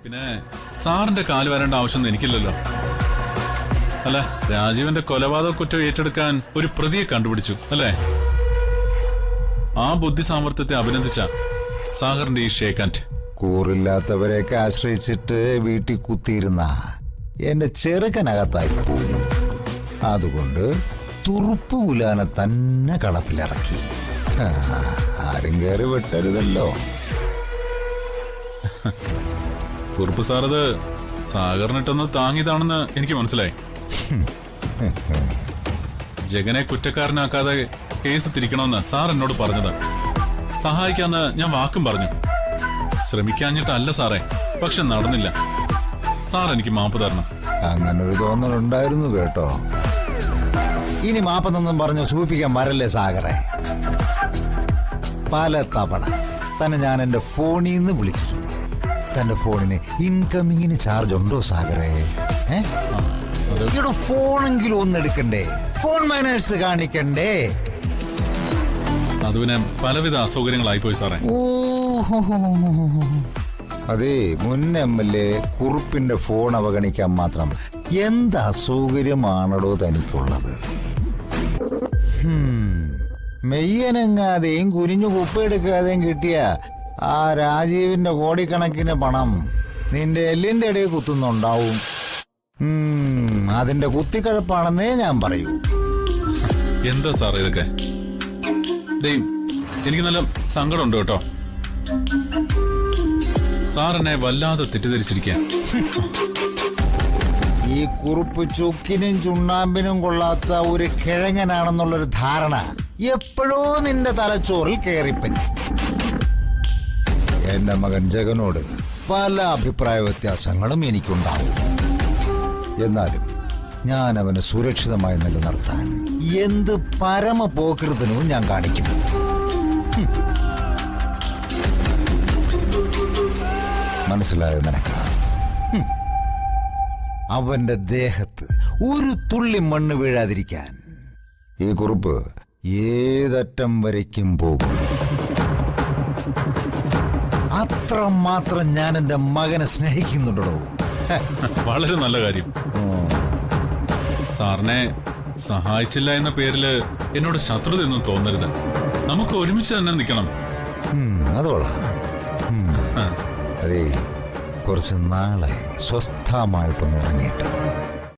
പിന്നെ സാറിന്റെ കാല് വരേണ്ട ആവശ്യമൊന്നും എനിക്കില്ലല്ലോ. അല്ല, രാജീവന്റെ കൊലപാതക കുറ്റം ഏറ്റെടുക്കാൻ ഒരു പ്രതിയെ കണ്ടുപിടിച്ചു അല്ലേ? ആ ബുദ്ധി സാമർത്ഥ്യത്തെ അഭിനന്ദിച്ച സാഗറിന്റെ ഈ ഷേക്കാൻഡ്. കൂറില്ലാത്തവരെയൊക്കെ ആശ്രയിച്ചിട്ട് വീട്ടിൽ കുത്തിയിരുന്ന എന്റെ ചെറുക്കനകത്തായി പോകും. അതുകൊണ്ട് തുറുപ്പുകുലാനെ തന്നെ കളത്തിലിറക്കി. ആരും കയറി വെട്ടരുതല്ലോ. കുറുപ്പ് സാറത് സാഗറിനിട്ടൊന്ന് താങ്ങിയതാണെന്ന് എനിക്ക് മനസ്സിലായി. ജഗനെ കുറ്റക്കാരനാക്കാതെ കേസ് തിരിക്കണമെന്ന് സാർ എന്നോട് പറഞ്ഞത്. സഹായിക്കാന്ന് ഞാൻ വാക്കും പറഞ്ഞു. ശ്രമിക്കാഞ്ഞിട്ടല്ല സാറേ, പക്ഷെ നടന്നില്ല. സാർ എനിക്ക് മാപ്പ് തരണം. അങ്ങനൊരു തോന്നലുണ്ടായിരുന്നു കേട്ടോ. ഇനി മാപ്പെന്നൊന്നും പറഞ്ഞു സൂചിപ്പിക്കാൻ വരല്ലേ സാഗറെ. പല തവണ തന്നെ ഞാൻ എന്റെ ഫോണിൽ നിന്ന് വിളിച്ചിട്ടുണ്ട്. തന്റെ ഫോണിന് ഇൻകമിങ്ങിന് ചാർജ് ഉണ്ടോ സാഗറെ? ഇവിടെ ഫോണെങ്കിലും ഒന്നെടുക്കണ്ടേ? Phone manners കാണിക്കണ്ടേ? അത് പിന്നെ പലവിധ അസൗകര്യങ്ങളായി പോയി സാറേ. അതെ, മുൻ MLA കുറുപ്പിന്റെ ഫോൺ അവഗണിക്കാൻ മാത്രം എന്ത് അസൗകര്യമാണടോ തനിക്കുള്ളത്? മെയ്യനങ്ങാതെയും കുനിഞ്ഞു കുപ്പയെടുക്കാതെയും കിട്ടിയ ആ രാജീവിന്റെ കോടിക്കണക്കിന് പണം നിന്റെ എല്ലിന്റെ ഇടയിൽ കുത്തുന്നുണ്ടാവും. അതിന്റെ കുത്തിക്കഴപ്പാണെന്നേ ഞാൻ പറയൂ. എന്താ സാർ ഇതൊക്കെ? എനിക്ക് നല്ല സങ്കടമുണ്ട് കേട്ടോ. സാർ എന്നെ വല്ലാതെ തെറ്റിദ്ധരിച്ചിരിക്കാൻ. ഈ കുറുപ്പ് ചുക്കിനും ചുണ്ണാമ്പിനും കൊള്ളാത്ത ഒരു കിഴങ്ങനാണെന്നുള്ളൊരു ധാരണ എപ്പോഴോ നിന്റെ തലച്ചോറിൽ കയറിപ്പറ്റി. എന്റെ മകൻ ജഗനോട് പല അഭിപ്രായ വ്യത്യാസങ്ങളും എനിക്കുണ്ടാവും. എന്നാലും ഞാൻ അവനെ സുരക്ഷിതമായി നിലനിർത്താൻ എന്ത് പരമപോകൃതനും ഞാൻ കാണിക്കും. മനസ്സിലായോ നിനക്ക്? അവന്റെ ദേഹത്ത് ഒരു തുള്ളി മണ്ണ് വീഴാതിരിക്കാൻ ഈ കുറുപ്പ് ഏതറ്റം വരയ്ക്കും പോകും. അത്രമാത്രം ഞാൻ എന്റെ മകനെ സ്നേഹിക്കുന്നുണ്ടോ. വളരെ നല്ല കാര്യം. സാറിനെ സഹായിച്ചില്ല എന്ന പേരില് എന്നോട് ശത്രുതയൊന്നും തോന്നരുത്. നമുക്ക് ഒരുമിച്ച് തന്നെ നിൽക്കണം. അതോളാം. അതെ, കുറച്ച് നാളെ സ്വസ്ഥമായിട്ടൊന്ന് ഉറങ്ങിയിട്ട്